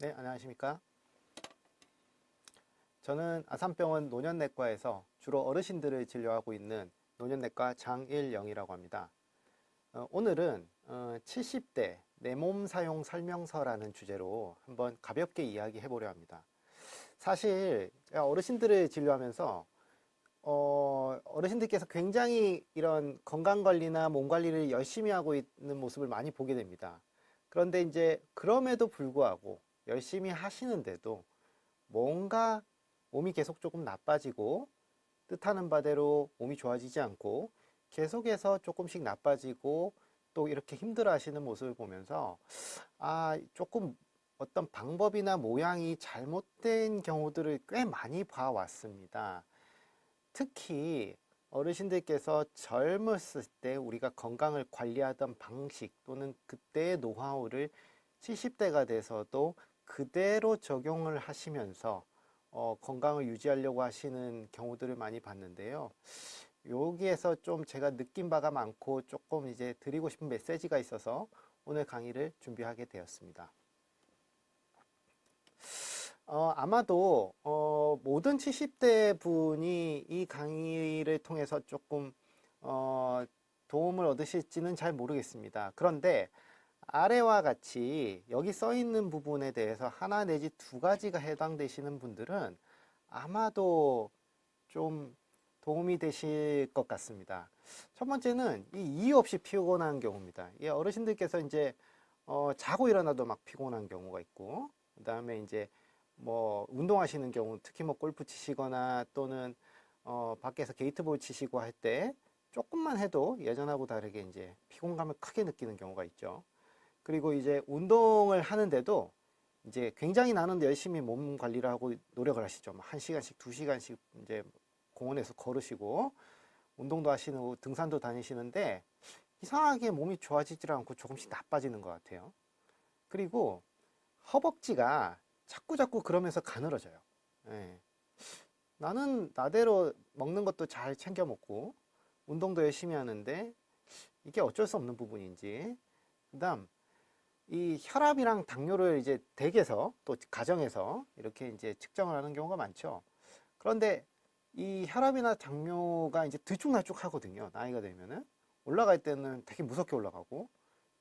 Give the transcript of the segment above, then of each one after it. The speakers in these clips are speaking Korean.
네, 안녕하십니까. 저는 아산병원 노년내과에서 주로 어르신들을 진료하고 있는 노년내과 장일영이라고 합니다. 오늘은 70대 내 몸 사용 설명서라는 주제로 한번 가볍게 이야기해 보려 합니다. 사실 제가 어르신들을 진료하면서 어르신들께서 굉장히 이런 건강관리나 몸관리를 열심히 하고 있는 모습을 많이 보게 됩니다. 그런데 이제 그럼에도 불구하고 열심히 하시는데도 뭔가 몸이 계속 조금 나빠지고 뜻하는 바대로 몸이 좋아지지 않고 계속해서 조금씩 나빠지고 또 이렇게 힘들어 하시는 모습을 보면서 조금 어떤 방법이나 모양이 잘못된 경우들을 꽤 많이 봐왔습니다. 특히 어르신들께서 젊었을 때 우리가 건강을 관리하던 방식 또는 그때의 노하우를 70대가 돼서도 그대로 적용을 하시면서 건강을 유지하려고 하시는 경우들을 많이 봤는데요. 여기에서 좀 제가 느낀 바가 많고 조금 이제 드리고 싶은 메시지가 있어서 오늘 강의를 준비하게 되었습니다. 아마도 모든 70대 분이 이 강의를 통해서 조금 도움을 얻으실지는 잘 모르겠습니다. 그런데 아래와 같이 여기 써 있는 부분에 대해서 하나 내지 두 가지가 해당되시는 분들은 아마도 좀 도움이 되실 것 같습니다. 첫 번째는 이 이유 없이 피곤한 경우입니다. 이 어르신들께서 이제 자고 일어나도 막 피곤한 경우가 있고, 그 다음에 이제 뭐 운동하시는 경우, 특히 뭐 골프 치시거나 또는 밖에서 게이트볼 치시고 할 때 조금만 해도 예전하고 다르게 이제 피곤감을 크게 느끼는 경우가 있죠. 그리고 이제 운동을 하는데도 이제 굉장히 나는 열심히 몸 관리를 하고 노력을 하시죠. 뭐 1시간씩, 2시간씩 이제 공원에서 걸으시고 운동도 하시고 등산도 다니시는데 이상하게 몸이 좋아지질 않고 조금씩 나빠지는 것 같아요. 그리고 허벅지가 자꾸자꾸 그러면서 가늘어져요. 예. 나는 나대로 먹는 것도 잘 챙겨 먹고 운동도 열심히 하는데 이게 어쩔 수 없는 부분인지. 그다음 이 혈압이랑 당뇨를 이제 댁에서 또 가정에서 이렇게 이제 측정을 하는 경우가 많죠. 그런데 이 혈압이나 당뇨가 이제 들쭉날쭉 하거든요. 나이가 들면은 올라갈 때는 되게 무섭게 올라가고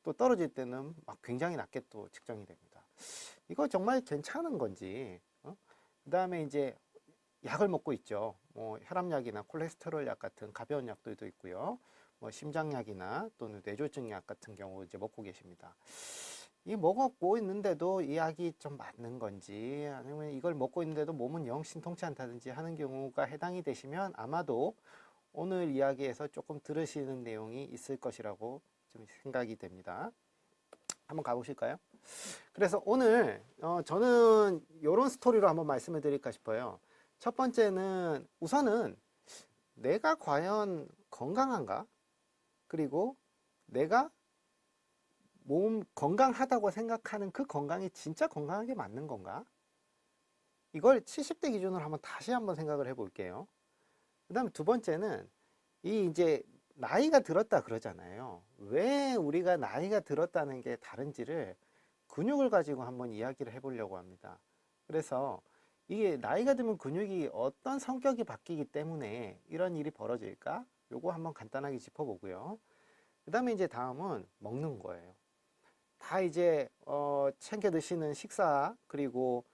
또 떨어질 때는 막 굉장히 낮게 또 측정이 됩니다. 이거 정말 괜찮은 건지. 그 다음에 이제 약을 먹고 있죠. 뭐 혈압약이나 콜레스테롤 약 같은 가벼운 약들도 있고요. 뭐 심장약이나 또는 뇌졸중 약 같은 경우 이제 먹고 계십니다. 이 먹고 있는데도 이 약이 좀 맞는 건지 아니면 이걸 먹고 있는데도 몸은 영 신통치 않다든지 하는 경우가 해당이 되시면 아마도 오늘 이야기에서 조금 들으시는 내용이 있을 것이라고 좀 생각이 됩니다. 한번 가보실까요? 그래서 오늘 저는 이런 스토리로 한번 말씀을 드릴까 싶어요. 첫 번째는 우선은 내가 과연 건강한가? 그리고 내가 몸 건강하다고 생각하는 그 건강이 진짜 건강하게 맞는 건가? 이걸 70대 기준으로 한번 다시 한번 생각을 해볼게요. 그 다음에 두 번째는 이 이제 나이가 들었다 그러잖아요. 왜 우리가 나이가 들었다는 게 다른지를 근육을 가지고 한번 이야기를 해보려고 합니다. 그래서 이게 나이가 들면 근육이 어떤 성격이 바뀌기 때문에 이런 일이 벌어질까? 요거 한번 간단하게 짚어보고요. 그 다음에 이제 다음은 먹는 거예요. 다 이제 챙겨 드시는 식사 그리고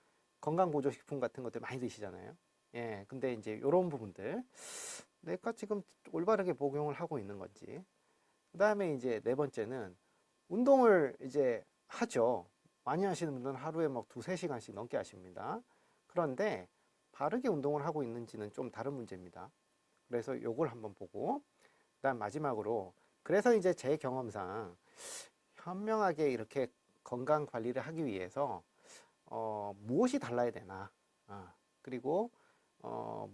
건강보조식품 같은 것들 많이 드시잖아요. 예, 근데 이제 이런 부분들 내가 지금 올바르게 복용을 하고 있는 건지. 그 다음에 이제 네 번째는 운동을 이제 하죠. 많이 하시는 분들은 하루에 막 두세 시간씩 넘게 하십니다. 그런데 바르게 운동을 하고 있는지는 좀 다른 문제입니다. 그래서 요걸 한번 보고, 그다음 마지막으로 그래서 이제 제 경험상 현명하게 이렇게 건강 관리를 하기 위해서 무엇이 달라야 되나, 그리고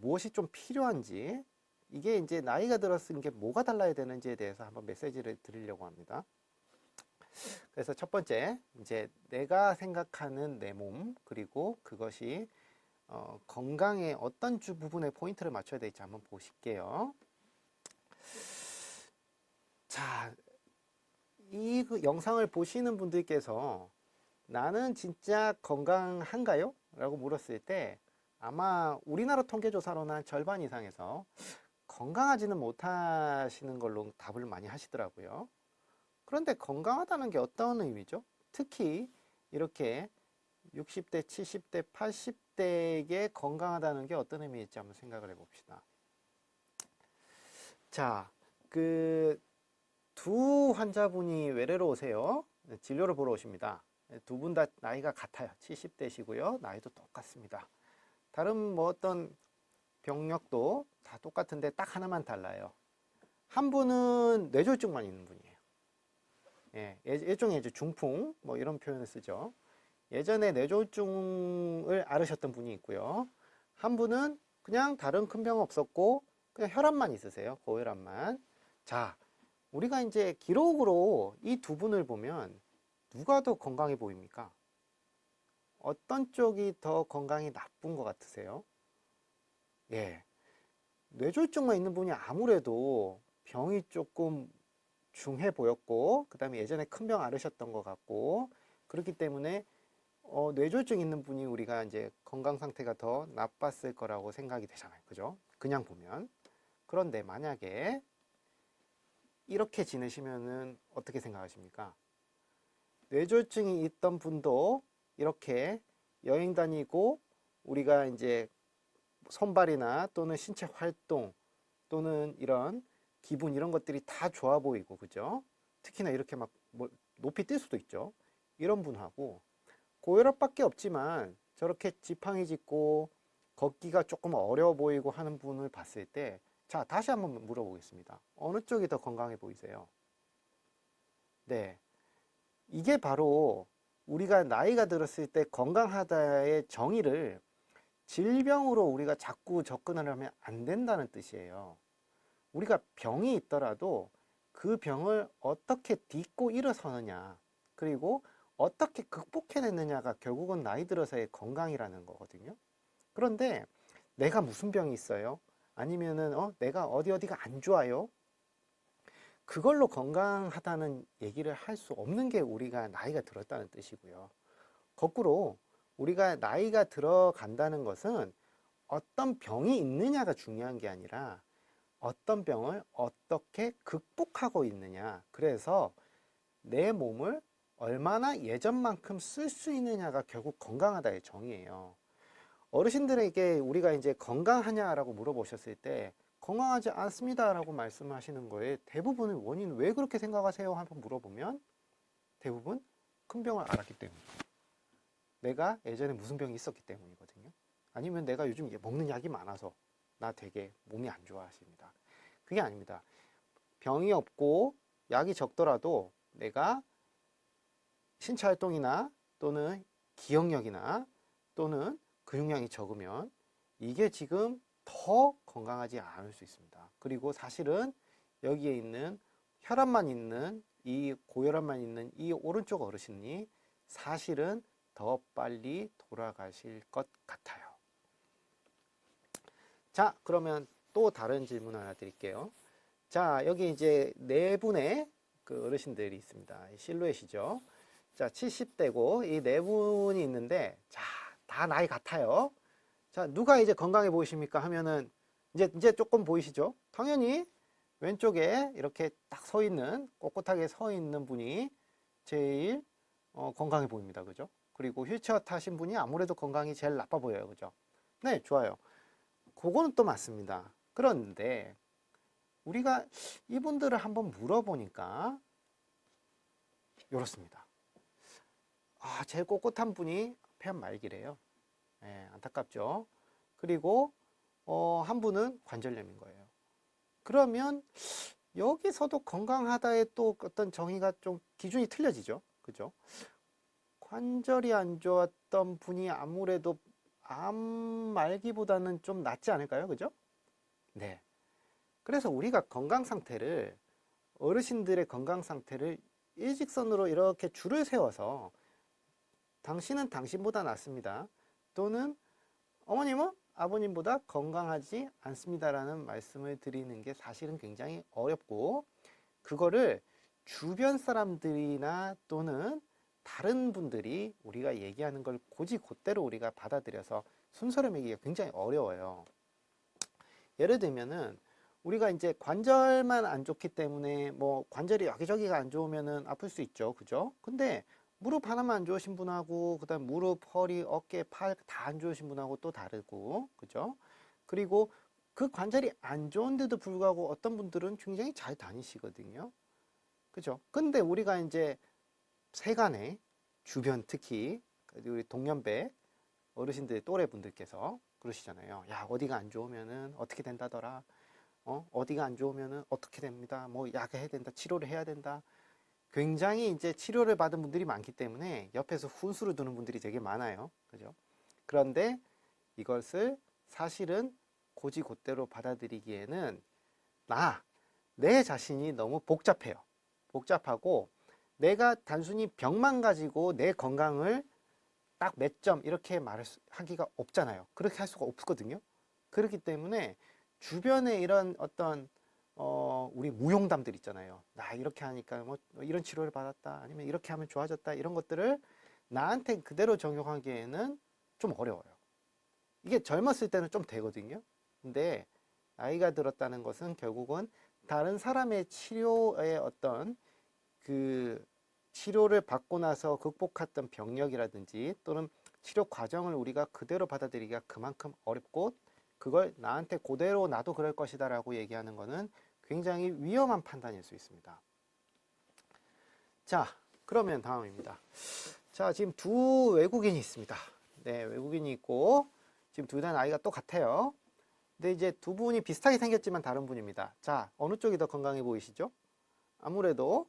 무엇이 좀 필요한지, 이게 이제 나이가 들었은 게 뭐가 달라야 되는지에 대해서 한번 메시지를 드리려고 합니다. 그래서 첫 번째, 이제 내가 생각하는 내 몸, 그리고 그것이 건강에 어떤 부분에 포인트를 맞춰야 될지 한번 보실게요. 자, 이 영상을 보시는 분들께서 나는 진짜 건강한가요? 라고 물었을 때 아마 우리나라 통계조사로는 한 절반 이상에서 건강하지는 못하시는 걸로 답을 많이 하시더라고요. 그런데 건강하다는 게 어떤 의미죠? 특히 이렇게 60대, 70대, 80대에게 건강하다는 게 어떤 의미일지 한번 생각을 해봅시다. 자, 그 두 환자분이 외래로 오세요. 진료를 보러 오십니다. 두 분 다 나이가 같아요. 70대시고요. 나이도 똑같습니다. 다른 뭐 어떤 병력도 다 똑같은데 딱 하나만 달라요. 한 분은 뇌졸중만 있는 분이에요. 예, 일종의 이제 중풍 뭐 이런 표현을 쓰죠. 예전에 뇌졸중을 앓으셨던 분이 있고요. 한 분은 그냥 다른 큰 병 없었고 그냥 혈압만 있으세요. 고혈압만. 자, 우리가 이제 기록으로 이 두 분을 보면 누가 더 건강해 보입니까? 어떤 쪽이 더 건강이 나쁜 것 같으세요? 예. 뇌졸중만 있는 분이 아무래도 병이 조금 중해 보였고, 그 다음에 예전에 큰 병 앓으셨던 것 같고, 그렇기 때문에 뇌졸중 있는 분이 우리가 이제 건강 상태가 더 나빴을 거라고 생각이 되잖아요. 그죠? 그냥 보면. 그런데 만약에 이렇게 지내시면은 어떻게 생각하십니까? 뇌졸중이 있던 분도 이렇게 여행 다니고 우리가 이제 손발이나 또는 신체 활동 또는 이런 기분 이런 것들이 다 좋아 보이고 그죠? 특히나 이렇게 막 뭐 높이 뛸 수도 있죠. 이런 분하고 고혈압밖에 없지만 저렇게 지팡이 짚고 걷기가 조금 어려워 보이고 하는 분을 봤을 때 자, 다시 한번 물어보겠습니다. 어느 쪽이 더 건강해 보이세요? 네. 이게 바로 우리가 나이가 들었을 때 건강하다의 정의를 질병으로 우리가 자꾸 접근을 하면 안 된다는 뜻이에요. 우리가 병이 있더라도 그 병을 어떻게 딛고 일어서느냐, 그리고 어떻게 극복해냈느냐가 결국은 나이 들어서의 건강이라는 거거든요. 그런데 내가 무슨 병이 있어요? 아니면은 내가 어디가 안 좋아요? 그걸로 건강하다는 얘기를 할 수 없는 게 우리가 나이가 들었다는 뜻이고요. 거꾸로 우리가 나이가 들어간다는 것은 어떤 병이 있느냐가 중요한 게 아니라 어떤 병을 어떻게 극복하고 있느냐. 그래서 내 몸을 얼마나 예전만큼 쓸 수 있느냐가 결국 건강하다의 정의예요. 어르신들에게 우리가 이제 건강하냐라고 물어보셨을 때 건강하지 않습니다라고 말씀하시는 거에 대부분의 원인 왜 그렇게 생각하세요? 한번 물어보면 대부분 큰 병을 앓았기 때문에 내가 예전에 무슨 병이 있었기 때문이거든요. 아니면 내가 요즘 먹는 약이 많아서 나 되게 몸이 안 좋아하십니다. 그게 아닙니다. 병이 없고 약이 적더라도 내가 신체 활동이나 또는 기억력이나 또는 근육량이 적으면 이게 지금 더 건강하지 않을 수 있습니다. 그리고 사실은 여기에 있는 혈압만 있는 이 고혈압만 있는 이 오른쪽 어르신이 사실은 더 빨리 돌아가실 것 같아요. 자, 그러면 또 다른 질문 하나 드릴게요. 자, 여기 이제 네 분의 그 어르신들이 있습니다. 실루엣이죠. 자, 70대고 이 네 분이 있는데, 자, 다 나이 같아요. 자, 누가 이제 건강해 보이십니까? 하면은 이제 조금 보이시죠? 당연히 왼쪽에 이렇게 딱 서 있는 꼿꼿하게 서 있는 분이 제일 건강해 보입니다. 그죠? 그리고 휠체어 타신 분이 아무래도 건강이 제일 나빠 보여요. 그죠? 네, 좋아요. 그거는 또 맞습니다. 그런데 우리가 이분들을 한번 물어보니까 이렇습니다. 아, 제일 꼿꼿한 분이 폐암 말기래요. 네, 안타깝죠. 그리고 한 분은 관절염인 거예요. 그러면 여기서도 건강하다의 또 어떤 정의가 좀 기준이 틀려지죠. 그죠? 관절이 안 좋았던 분이 아무래도 암 말기보다는 좀 낫지 않을까요? 그죠? 네. 그래서 우리가 건강 상태를 어르신들의 건강 상태를 일직선으로 이렇게 줄을 세워서 당신은 당신보다 낫습니다. 또는 어머님은 아버님보다 건강하지 않습니다라는 말씀을 드리는 게 사실은 굉장히 어렵고 그거를 주변 사람들이나 또는 다른 분들이 우리가 얘기하는 걸 곧이곧대로 우리가 받아들여서 순서를 매기기가 굉장히 어려워요. 예를 들면은 우리가 이제 관절만 안 좋기 때문에 뭐 관절이 여기저기가 안 좋으면은 아플 수 있죠. 그죠? 근데 무릎 하나만 안 좋으신 분하고 그다음 무릎, 허리, 어깨, 팔 다 안 좋으신 분하고 또 다르고. 그죠? 그리고 그 관절이 안 좋은데도 불구하고 어떤 분들은 굉장히 잘 다니시거든요. 그죠? 근데 우리가 이제 세간에 주변 특히 우리 동년배 어르신들 또래 분들께서 그러시잖아요. 야, 어디가 안 좋으면은 어떻게 된다더라. 어디가 안 좋으면은 어떻게 됩니다. 뭐 약해야 된다. 치료를 해야 된다. 굉장히 이제 치료를 받은 분들이 많기 때문에 옆에서 훈수를 두는 분들이 되게 많아요. 그죠? 그런데 이것을 사실은 곧이곧대로 받아들이기에는 내 자신이 너무 복잡해요. 복잡하고 내가 단순히 병만 가지고 내 건강을 딱 몇 점 이렇게 하기가 없잖아요. 그렇게 할 수가 없거든요. 그렇기 때문에 주변에 이런 어떤 우리 무용담들 있잖아요. 나 이렇게 하니까 뭐 이런 치료를 받았다. 아니면 이렇게 하면 좋아졌다. 이런 것들을 나한테 그대로 적용하기에는 좀 어려워요. 이게 젊었을 때는 좀 되거든요. 근데 나이가 들었다는 것은 결국은 다른 사람의 치료의 어떤 그 치료를 받고 나서 극복했던 병력이라든지 또는 치료 과정을 우리가 그대로 받아들이기가 그만큼 어렵고 그걸 나한테 그대로 나도 그럴 것이다 라고 얘기하는 것은 굉장히 위험한 판단일 수 있습니다. 자, 그러면 다음입니다. 자, 지금 두 외국인이 있습니다. 네, 외국인이 있고 지금 둘 다 나이가 똑같아요. 근데 이제 두 분이 비슷하게 생겼지만 다른 분입니다. 자, 어느 쪽이 더 건강해 보이시죠? 아무래도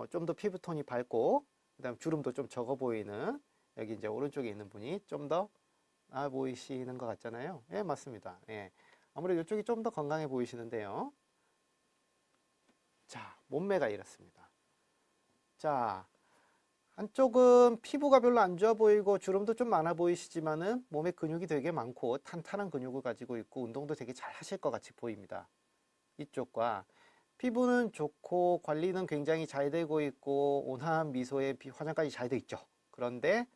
좀 더 피부톤이 밝고 그다음 주름도 좀 적어 보이는 여기 이제 오른쪽에 있는 분이 좀 더 나아 보이시는 것 같잖아요. 예, 맞습니다. 예. 아무래도 이쪽이 좀 더 건강해 보이시는데요. 자, 몸매가 이렇습니다. 자, 한쪽은 피부가 별로 안 좋아 보이고 주름도 좀 많아 보이시지만은 몸에 근육이 되게 많고 탄탄한 근육을 가지고 있고 운동도 되게 잘 하실 것 같이 보입니다. 이쪽과 피부는 좋고 관리는 굉장히 잘 되고 있고 온화한 미소에 화장까지 잘 돼 있죠. 그런데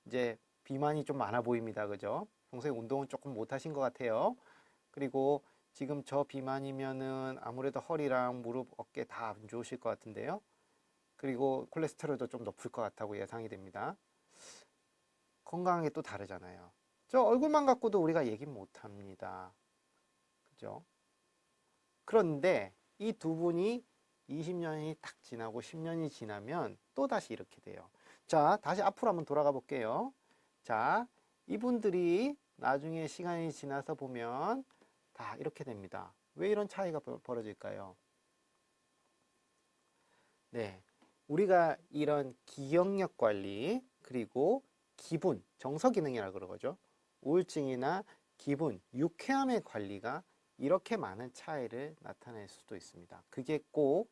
이제 비만이 좀 많아 보입니다. 그죠? 평소에 운동은 조금 못 하신 것 같아요. 그리고 지금 저 비만이면은 아무래도 허리랑 무릎, 어깨 다 안 좋으실 것 같은데요. 그리고 콜레스테롤도 좀 높을 것 같다고 예상이 됩니다. 건강하게 또 다르잖아요. 저 얼굴만 갖고도 우리가 얘기 못 합니다. 그죠? 그런데 이 두 분이 20년이 딱 지나고 10년이 지나면 또 다시 이렇게 돼요. 자, 다시 앞으로 한번 돌아가 볼게요. 자, 이분들이 나중에 시간이 지나서 보면 다 이렇게 됩니다. 왜 이런 차이가 벌어질까요? 네. 우리가 이런 기억력 관리, 그리고 기분, 정서 기능이라고 그러죠. 우울증이나 기분, 유쾌함의 관리가 이렇게 많은 차이를 나타낼 수도 있습니다. 그게 꼭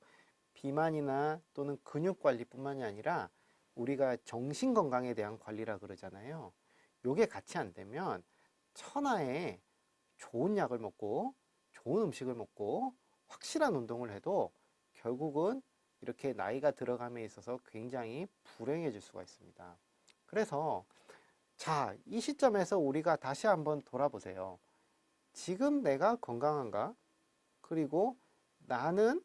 비만이나 또는 근육 관리뿐만이 아니라 우리가 정신 건강에 대한 관리라 그러잖아요. 요게 같이 안 되면 천하에 좋은 약을 먹고 좋은 음식을 먹고 확실한 운동을 해도 결국은 이렇게 나이가 들어감에 있어서 굉장히 불행해질 수가 있습니다. 그래서 자, 이 시점에서 우리가 다시 한번 돌아보세요. 지금 내가 건강한가? 그리고 나는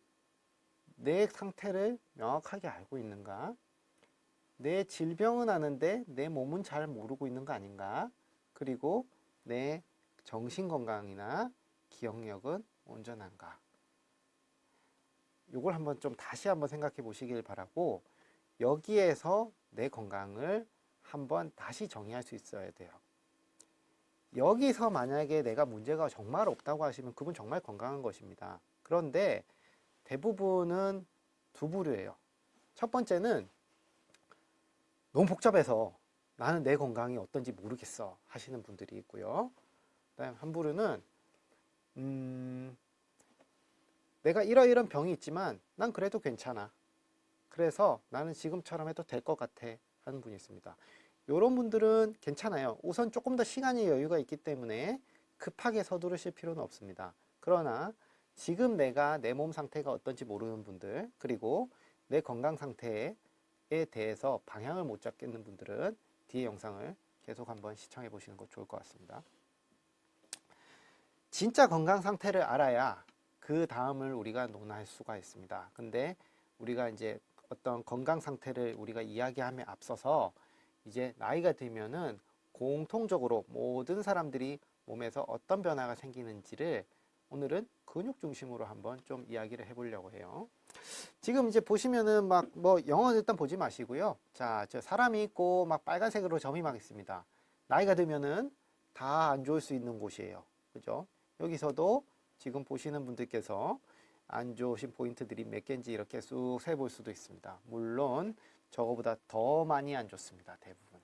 내 상태를 명확하게 알고 있는가? 내 질병은 아는데 내 몸은 잘 모르고 있는 거 아닌가? 그리고 내 정신 건강이나 기억력은 온전한가? 이걸 한번 좀 다시 한번 생각해 보시길 바라고 여기에서 내 건강을 한번 다시 정의할 수 있어야 돼요. 여기서 만약에 내가 문제가 정말 없다고 하시면 그분 정말 건강한 것입니다. 그런데 대부분은 두 부류예요. 첫 번째는 너무 복잡해서 나는 내 건강이 어떤지 모르겠어 하시는 분들이 있고요. 그다음 한 부류는 내가 이런 병이 있지만 난 그래도 괜찮아. 그래서 나는 지금처럼 해도 될 것 같아 하는 분이 있습니다. 이런 분들은 괜찮아요. 우선 조금 더 시간이 여유가 있기 때문에 급하게 서두르실 필요는 없습니다. 그러나 지금 내가 내 몸 상태가 어떤지 모르는 분들, 그리고 내 건강 상태에 대해서 방향을 못 잡겠는 분들은 뒤에 영상을 계속 한번 시청해 보시는 거 좋을 것 같습니다. 진짜 건강 상태를 알아야 그 다음을 우리가 논할 수가 있습니다. 근데 우리가 이제 어떤 건강 상태를 우리가 이야기함에 앞서서 이제 나이가 들면은 공통적으로 모든 사람들이 몸에서 어떤 변화가 생기는지를 오늘은 근육 중심으로 한번 좀 이야기를 해보려고 해요. 지금 이제 보시면은 막 뭐 영어 일단 보지 마시고요. 자, 저 사람이 있고 막 빨간색으로 점이 막 있습니다. 나이가 들면은 다 안 좋을 수 있는 곳이에요. 그죠? 여기서도 지금 보시는 분들께서 안 좋으신 포인트들이 몇 개인지 이렇게 쑥 세볼 수도 있습니다. 물론 저거보다 더 많이 안 좋습니다. 대부분.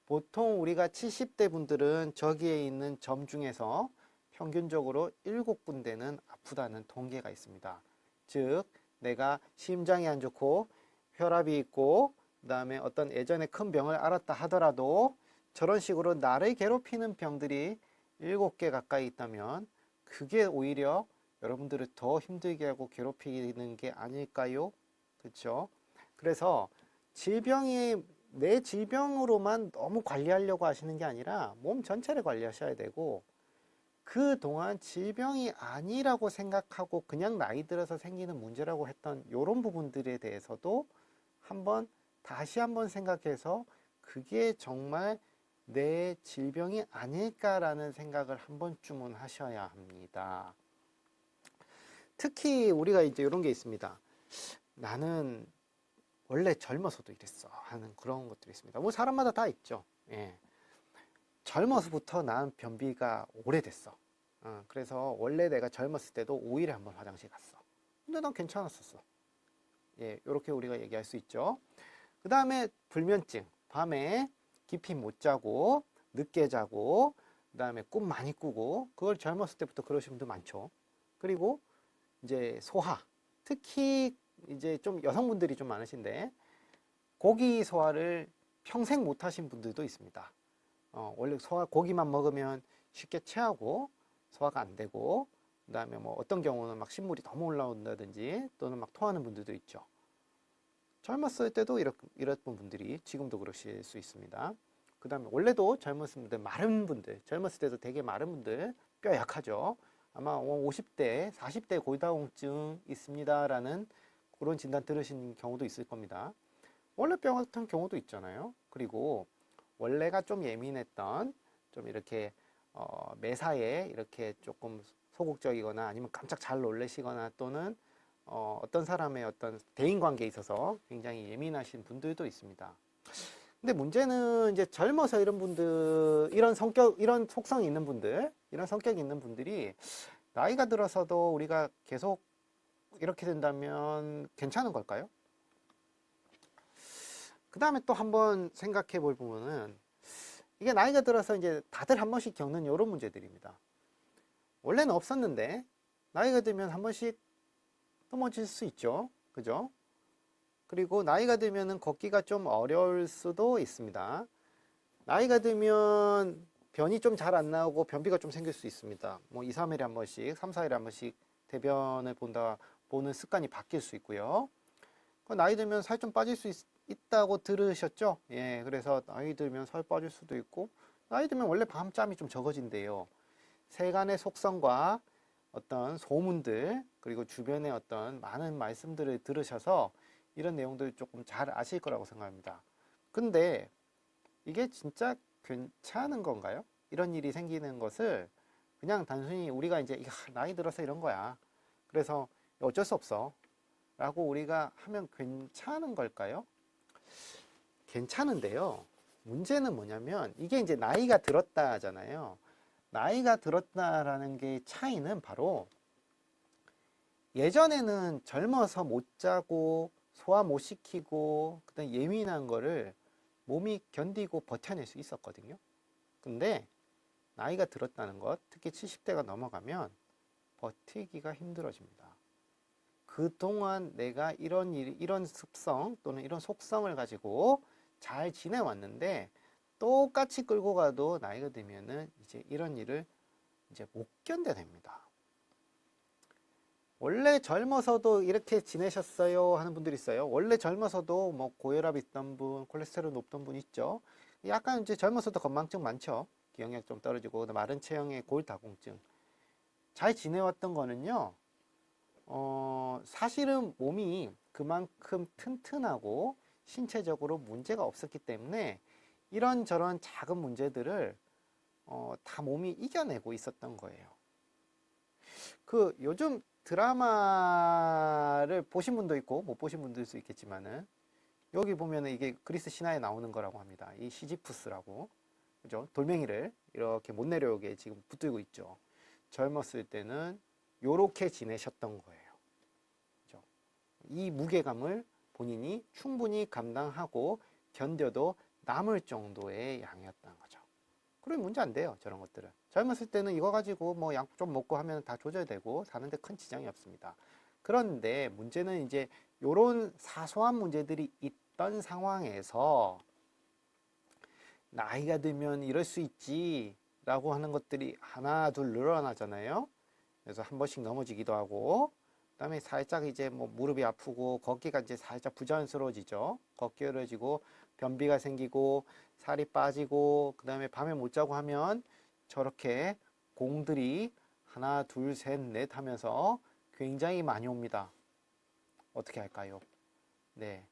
보통 우리가 70대 분들은 저기에 있는 점 중에서 평균적으로 7군데는 아프다는 통계가 있습니다. 즉 내가 심장이 안 좋고 혈압이 있고 그 다음에 어떤 예전에 큰 병을 앓았다 하더라도 저런 식으로 나를 괴롭히는 병들이 7개 가까이 있다면 그게 오히려 여러분들을 더 힘들게 하고 괴롭히는 게 아닐까요? 그렇죠? 그래서 질병이 내 질병으로만 너무 관리하려고 하시는 게 아니라 몸 전체를 관리하셔야 되고 그동안 질병이 아니라고 생각하고 그냥 나이 들어서 생기는 문제라고 했던 이런 부분들에 대해서도 다시 한번 생각해서 그게 정말 내 질병이 아닐까라는 생각을 한 번쯤은 하셔야 합니다. 특히 우리가 이제 이런 게 있습니다. 나는 원래 젊어서도 이랬어 하는 그런 것들이 있습니다. 뭐 사람마다 다 있죠. 예. 젊어서부터 난 변비가 오래됐어. 그래서 원래 내가 젊었을 때도 5일에 한 번 화장실 갔어. 근데 난 괜찮았었어. 예, 이렇게 우리가 얘기할 수 있죠. 그 다음에 불면증. 밤에 깊이 못 자고 늦게 자고 그 다음에 꿈 많이 꾸고 그걸 젊었을 때부터 그러신 분들 많죠. 그리고 이제 소화. 특히 이제 좀 여성분들이 좀 많으신데 고기 소화를 평생 못 하신 분들도 있습니다. 원래 고기만 먹으면 쉽게 체하고 소화가 안 되고 그 다음에 뭐 어떤 경우는 막 신물이 너무 올라온다든지 또는 막 토하는 분들도 있죠. 젊었을 때도 이랬던 분들이 지금도 그러실 수 있습니다. 그 다음에 원래도 젊었을 때 마른 분들, 젊었을 때도 되게 마른 분들 뼈 약하죠. 아마 50대, 40대 골다공증 있습니다라는 그런 진단 들으신 경우도 있을 겁니다. 원래병 같은 경우도 있잖아요. 그리고 원래가 좀 예민했던 좀 이렇게 매사에 이렇게 조금 소극적이거나 아니면 깜짝 잘 놀라시거나 또는 어떤 사람의 어떤 대인관계에 있어서 굉장히 예민하신 분들도 있습니다. 근데 문제는 이제 젊어서 이런 분들, 이런 성격, 이런 속성이 있는 분들, 이런 성격이 있는 분들이 나이가 들어서도 우리가 계속 이렇게 된다면 괜찮은 걸까요? 그 다음에 또 한번 생각해 볼 부분은 이게 나이가 들어서 이제 다들 한 번씩 겪는 이런 문제들입니다. 원래는 없었는데 나이가 들면 한 번씩 넘어질 수 있죠. 그죠? 그리고 나이가 들면은 걷기가 좀 어려울 수도 있습니다. 나이가 들면 변이 좀 잘 안 나오고 변비가 좀 생길 수 있습니다. 뭐 2, 3일에 한 번씩, 3, 4일에 한 번씩 대변을 보는 습관이 바뀔 수 있고요. 나이 들면 살 좀 빠질 수 있다고 들으셨죠? 예, 그래서 나이 들면 살 빠질 수도 있고, 나이 들면 원래 밤잠이 좀 적어진대요. 세간의 속성과 어떤 소문들, 그리고 주변의 어떤 많은 말씀들을 들으셔서 이런 내용들 조금 잘 아실 거라고 생각합니다. 근데 이게 진짜 괜찮은 건가요? 이런 일이 생기는 것을 그냥 단순히 우리가 이제 나이 들어서 이런 거야. 그래서 어쩔 수 없어. 라고 우리가 하면 괜찮은 걸까요? 괜찮은데요. 문제는 뭐냐면 이게 이제 나이가 들었다 하잖아요. 나이가 들었다라는 게 차이는 바로 예전에는 젊어서 못 자고 소화 못 시키고 그다음 예민한 거를 몸이 견디고 버텨낼 수 있었거든요. 근데 나이가 들었다는 것, 특히 70대가 넘어가면 버티기가 힘들어집니다. 그동안 내가 이런 습성 또는 이런 속성을 가지고 잘 지내왔는데 똑같이 끌고 가도 나이가 들면은 이제 이런 일을 이제 못 견뎌냅니다. 원래 젊어서도 이렇게 지내셨어요 하는 분들이 있어요. 원래 젊어서도 뭐 고혈압 있던 분, 콜레스테롤 높던 분 있죠. 약간 이제 젊어서도 건망증 많죠. 기억력 좀 떨어지고 마른 체형의 골다공증. 잘 지내왔던 거는요. 사실은 몸이 그만큼 튼튼하고 신체적으로 문제가 없었기 때문에 이런저런 작은 문제들을 다 몸이 이겨내고 있었던 거예요. 그 요즘 드라마를 보신 분도 있고 못 보신 분도 있을 수 있겠지만은 여기 보면은 이게 그리스 신화에 나오는 거라고 합니다. 이 시지푸스라고, 그죠? 돌멩이를 이렇게 못 내려오게 지금 붙들고 있죠. 젊었을 때는 요렇게 지내셨던 거예요. 그죠? 이 무게감을 본인이 충분히 감당하고 견뎌도 남을 정도의 양이었던 거죠. 그러면 문제 안 돼요. 저런 것들은. 젊었을 때는 이거 가지고 뭐 약 좀 먹고 하면 다 조절되고 사는데 큰 지장이 없습니다. 그런데 문제는 이제 요런 사소한 문제들이 있던 상황에서 나이가 들면 이럴 수 있지 라고 하는 것들이 하나 둘 늘어나잖아요. 그래서 한 번씩 넘어지기도 하고, 그다음에 살짝 이제 뭐 무릎이 아프고 걷기가 이제 살짝 부자연스러워지죠. 걷기 어려지고 변비가 생기고 살이 빠지고, 그다음에 밤에 못 자고 하면 저렇게 공들이 하나 둘 셋 넷 하면서 굉장히 많이 옵니다. 어떻게 할까요? 네,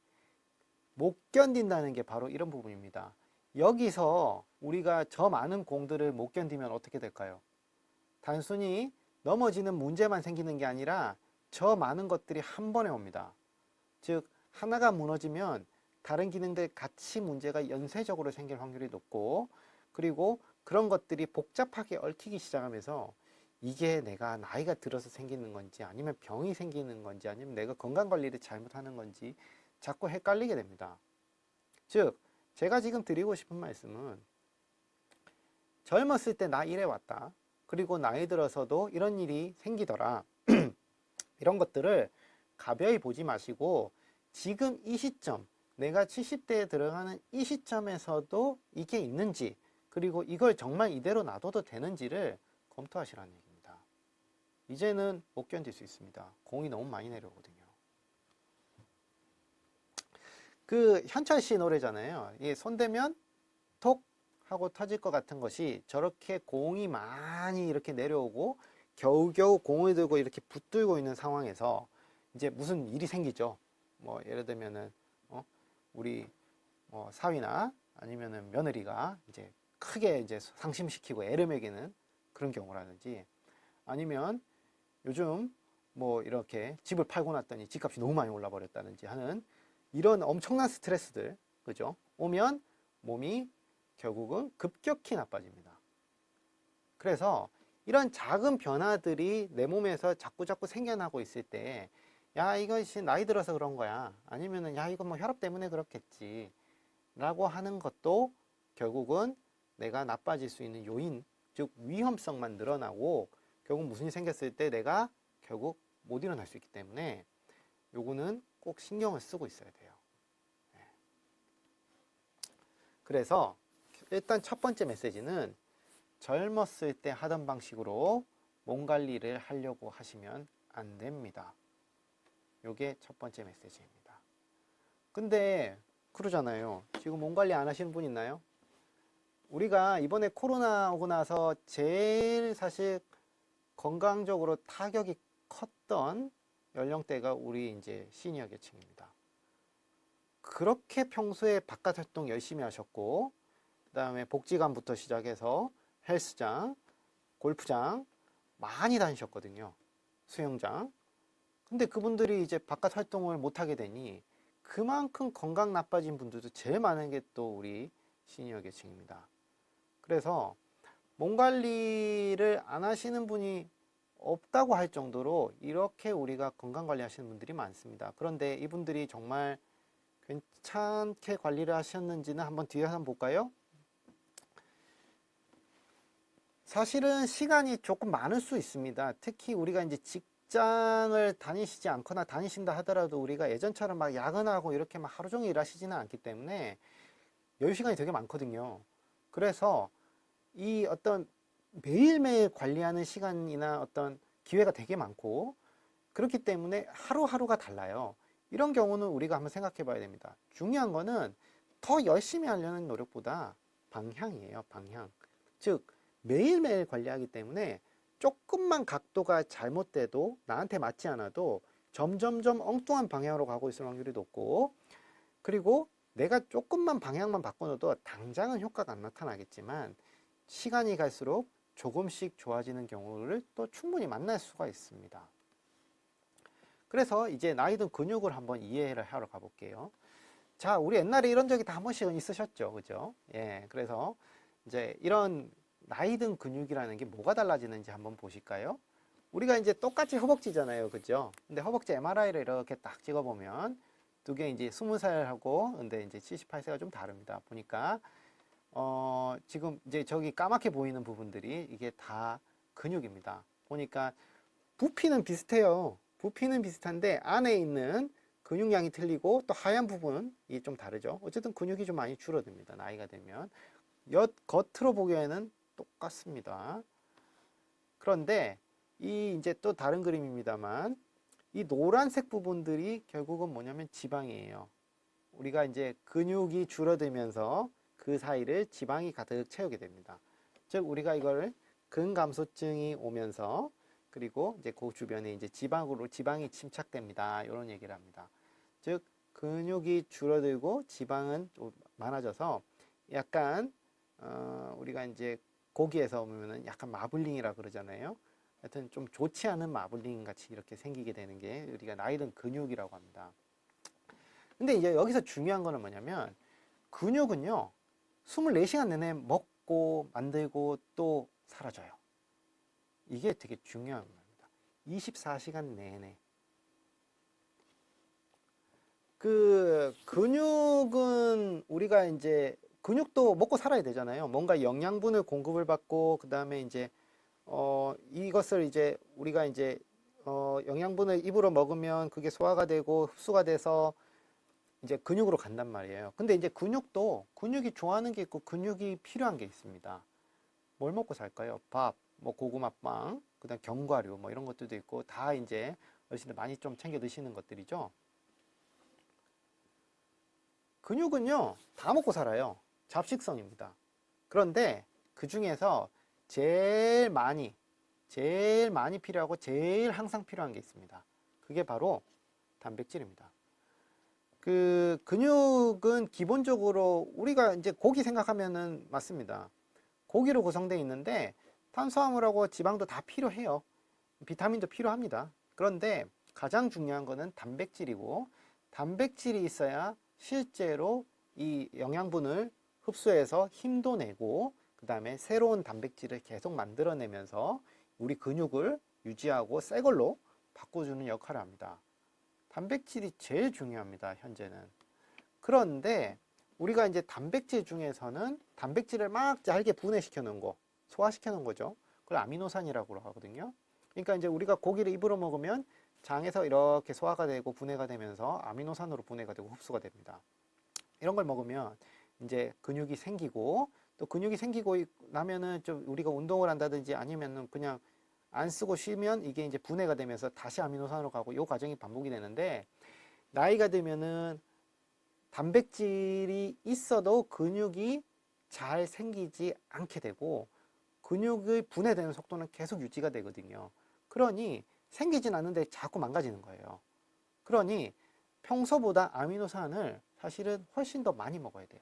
못 견딘다는 게 바로 이런 부분입니다. 여기서 우리가 저 많은 공들을 못 견디면 어떻게 될까요? 단순히 넘어지는 문제만 생기는 게 아니라 저 많은 것들이 한 번에 옵니다. 즉 하나가 무너지면 다른 기능들 같이 문제가 연쇄적으로 생길 확률이 높고, 그리고 그런 것들이 복잡하게 얽히기 시작하면서 이게 내가 나이가 들어서 생기는 건지 아니면 병이 생기는 건지 아니면 내가 건강관리를 잘못하는 건지 자꾸 헷갈리게 됩니다. 즉 제가 지금 드리고 싶은 말씀은, 젊었을 때 나 이래 왔다, 그리고 나이 들어서도 이런 일이 생기더라 이런 것들을 가벼이 보지 마시고 지금 이 시점, 내가 70대에 들어가는 이 시점에서도 이게 있는지, 그리고 이걸 정말 이대로 놔둬도 되는지를 검토하시라는 얘기입니다. 이제는 못 견딜 수 있습니다. 공이 너무 많이 내려오거든요. 그 현철 씨 노래잖아요. 이게 손대면 톡 하고 터질 것 같은 것이 저렇게 공이 많이 이렇게 내려오고 겨우겨우 공을 들고 이렇게 붙들고 있는 상황에서 이제 무슨 일이 생기죠. 뭐 예를 들면은 우리 사위나 아니면은 며느리가 이제 크게 이제 상심시키고 애를 먹이는 그런 경우라든지, 아니면 요즘 뭐 이렇게 집을 팔고 났더니 집값이 너무 많이 올라 버렸다든지 하는 이런 엄청난 스트레스들, 그죠? 오면 몸이 결국은 급격히 나빠집니다. 그래서 이런 작은 변화들이 내 몸에서 자꾸자꾸 생겨나고 있을 때, 야, 이것이 나이 들어서 그런 거야. 아니면은, 야, 이거 뭐 혈압 때문에 그렇겠지. 라고 하는 것도 결국은 내가 나빠질 수 있는 요인, 즉 위험성만 늘어나고 결국 무슨 일이 생겼을 때 내가 결국 못 일어날 수 있기 때문에 요거는 꼭 신경을 쓰고 있어야 돼요. 그래서 일단 첫 번째 메시지는, 젊었을 때 하던 방식으로 몸 관리를 하려고 하시면 안 됩니다. 요게 첫 번째 메시지입니다. 근데 그러잖아요. 지금 몸 관리 안 하시는 분 있나요? 우리가 이번에 코로나 오고 나서 제일 사실 건강적으로 타격이 컸던 연령대가 우리 이제 시니어 계층입니다. 그렇게 평소에 바깥 활동 열심히 하셨고, 그 다음에 복지관부터 시작해서 헬스장, 골프장 많이 다니셨거든요. 수영장. 근데 그분들이 이제 바깥 활동을 못하게 되니 그만큼 건강 나빠진 분들도 제일 많은 게 또 우리 시니어 계층입니다. 그래서 몸 관리를 안 하시는 분이 없다고 할 정도로 이렇게 우리가 건강 관리 하시는 분들이 많습니다. 그런데 이분들이 정말 괜찮게 관리를 하셨는지는 한번 뒤에 한번 볼까요? 사실은 시간이 조금 많을 수 있습니다. 특히 우리가 이제 직장을 다니시지 않거나 다니신다 하더라도 우리가 예전처럼 막 야근하고 이렇게 막 하루 종일 일하시지는 않기 때문에 여유 시간이 되게 많거든요. 그래서 이 어떤 매일매일 관리하는 시간이나 어떤 기회가 되게 많고, 그렇기 때문에 하루하루가 달라요. 이런 경우는 우리가 한번 생각해 봐야 됩니다. 중요한 거는 더 열심히 하려는 노력보다 방향이에요, 방향. 즉, 매일매일 관리하기 때문에 조금만 각도가 잘못돼도 나한테 맞지 않아도 점점점 엉뚱한 방향으로 가고 있을 확률이 높고, 그리고 내가 조금만 방향만 바꿔놔도 당장은 효과가 안 나타나겠지만 시간이 갈수록 조금씩 좋아지는 경우를 또 충분히 만날 수가 있습니다. 그래서 이제 나이 든 근육을 한번 이해를 하러 가볼게요. 자, 우리 옛날에 이런 적이 다 한 번씩은 있으셨죠, 그죠? 예, 그래서 이제 이런 나이 든 근육이라는 게 뭐가 달라지는지 한번 보실까요? 우리가 이제 똑같이 허벅지잖아요, 그죠? 근데 허벅지 MRI를 이렇게 딱 찍어보면 두 개 이제 20살하고 근데 이제 78세가 좀 다릅니다. 보니까 지금 이제 저기 까맣게 보이는 부분들이 이게 다 근육입니다. 보니까 부피는 비슷해요. 부피는 비슷한데 안에 있는 근육량이 틀리고 또 하얀 부분이 좀 다르죠. 어쨌든 근육이 좀 많이 줄어듭니다. 나이가 되면. 겉으로 보기에는 똑같습니다. 그런데 이 이제 또 다른 그림입니다만 이 노란색 부분들이 결국은 뭐냐면 지방이에요. 우리가 이제 근육이 줄어들면서 그 사이를 지방이 가득 채우게 됩니다. 즉 우리가 이걸 근감소증이 오면서 그리고 이제 그 주변에 이제 지방이 침착됩니다. 이런 얘기를 합니다. 즉 근육이 줄어들고 지방은 좀 많아져서 약간 우리가 이제 고기에서 보면은 약간 마블링이라 그러잖아요. 하여튼 좀 좋지 않은 마블링 같이 이렇게 생기게 되는 게 우리가 나이 든 근육이라고 합니다. 근데 이제 여기서 중요한 거는 뭐냐면 근육은요 24시간 내내 먹고 만들고 또 사라져요. 이게 되게 중요한 겁니다. 24시간 내내. 그 근육은 우리가 이제 근육도 먹고 살아야 되잖아요. 뭔가 영양분을 공급을 받고 그 다음에 이제 이것을 이제 우리가 이제 영양분을 입으로 먹으면 그게 소화가 되고 흡수가 돼서 이제 근육으로 간단 말이에요. 근데 이제 근육이 좋아하는 게 있고 근육이 필요한 게 있습니다. 뭘 먹고 살까요? 밥, 뭐 고구마빵, 그다음 견과류 뭐 이런 것들도 있고 다 이제 어르신들 많이 좀 챙겨 드시는 것들이죠. 근육은요 다 먹고 살아요. 잡식성입니다. 그런데 그 중에서 제일 많이 필요하고 제일 항상 필요한 게 있습니다. 그게 바로 단백질입니다. 그 근육은 기본적으로 우리가 이제 고기 생각하면은 맞습니다. 고기로 구성되어 있는데 탄수화물하고 지방도 다 필요해요. 비타민도 필요합니다. 그런데 가장 중요한 거는 단백질이고 단백질이 있어야 실제로 이 영양분을 흡수해서 힘도 내고 그 다음에 새로운 단백질을 계속 만들어내면서 우리 근육을 유지하고 새 걸로 바꿔주는 역할을 합니다. 단백질이 제일 중요합니다, 현재는. 그런데 우리가 이제 단백질 중에서는 단백질을 막 잘게 분해시켜 놓은 거, 소화시켜 놓은 거죠. 그걸 아미노산이라고 하거든요. 그러니까 이제 우리가 고기를 입으로 먹으면 장에서 이렇게 소화가 되고 분해가 되면서 아미노산으로 분해가 되고 흡수가 됩니다. 이런 걸 먹으면 이제 근육이 생기고 또 근육이 생기고 나면은 좀 우리가 운동을 한다든지 아니면은 그냥 안 쓰고 쉬면 이게 이제 분해가 되면서 다시 아미노산으로 가고 이 과정이 반복이 되는데 나이가 들면은 단백질이 있어도 근육이 잘 생기지 않게 되고 근육의 분해되는 속도는 계속 유지가 되거든요. 그러니 생기진 않는데 자꾸 망가지는 거예요. 그러니 평소보다 아미노산을 사실은 훨씬 더 많이 먹어야 돼요.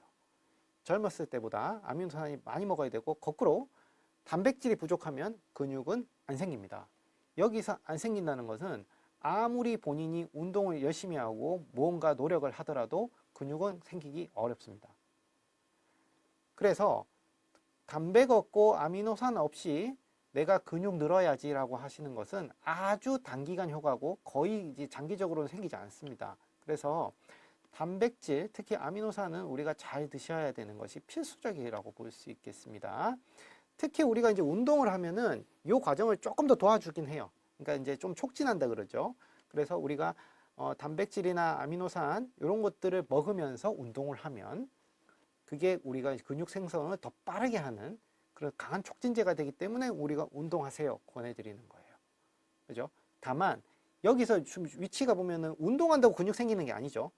젊었을 때보다 아미노산이 많이 먹어야 되고 거꾸로 단백질이 부족하면 근육은 안 생깁니다. 여기서 안 생긴다는 것은 아무리 본인이 운동을 열심히 하고 무언가 노력을 하더라도 근육은 생기기 어렵습니다. 그래서 단백 없고 아미노산 없이 내가 근육 늘어야지라고 하시는 것은 아주 단기간 효과고 거의 이제 장기적으로는 생기지 않습니다. 그래서 단백질, 특히 아미노산은 우리가 잘 드셔야 되는 것이 필수적이라고 볼 수 있겠습니다. 특히 우리가 이제 운동을 하면은 이 과정을 조금 더 도와주긴 해요. 그러니까 이제 좀 촉진한다 그러죠. 그래서 우리가 단백질이나 아미노산 이런 것들을 먹으면서 운동을 하면 그게 우리가 근육 생성을 더 빠르게 하는 그런 강한 촉진제가 되기 때문에 우리가 운동하세요 권해드리는 거예요. 그죠? 다만 여기서 위치가 보면은 운동한다고 근육 생기는 게 아니죠.